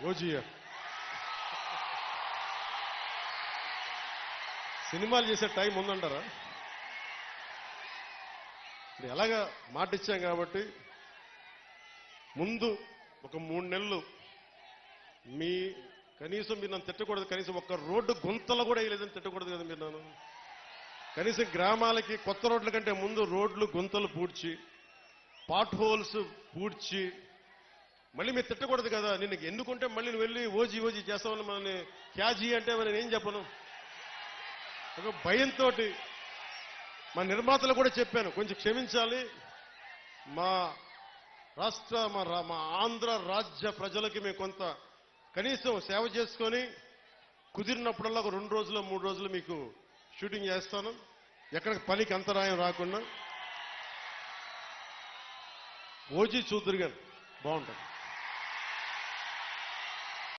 ఓజీయా సినిమాలు చేసే టైం ఉందంటారా? ఎలాగా మాట ఇచ్చాం కాబట్టి ముందు ఒక 3 నెలలు మీ కనీసం మీరు నన్ను తిట్టకూడదు, కనీసం ఒక్క రోడ్డు గుంతలు కూడా వేయలేదని తిట్టకూడదు కదా మీరు నన్ను. కనీసం గ్రామాలకి కొత్త రోడ్ల కంటే ముందు రోడ్లు గుంతలు పూడ్చి పాట్ హోల్స్ పూడ్చి మళ్ళీ మీరు తిట్టకూడదు కదా. నిన్ను ఎన్నుకుంటే మళ్ళీ నువ్వు వెళ్ళి ఓజీ ఓజీ చేస్తామని మనల్ని క్యాజీ అంటే నేను ఏం చెప్పను. ఒక భయంతో మా నిర్మాతలు కూడా చెప్పాను, కొంచెం క్షమించాలి, మా రాష్ట్ర మా ఆంధ్ర రాజ్య ప్రజలకి మేము కొంత కనీసం సేవ చేసుకొని కుదిరినప్పుడల్లా ఒక 2 రోజులు 3 రోజులు మీకు షూటింగ్ చేస్తాను, ఎక్కడ పనికి అంతరాయం రాకుండా. ఓజీ చూద్దరు గారు బాగుంటుంది.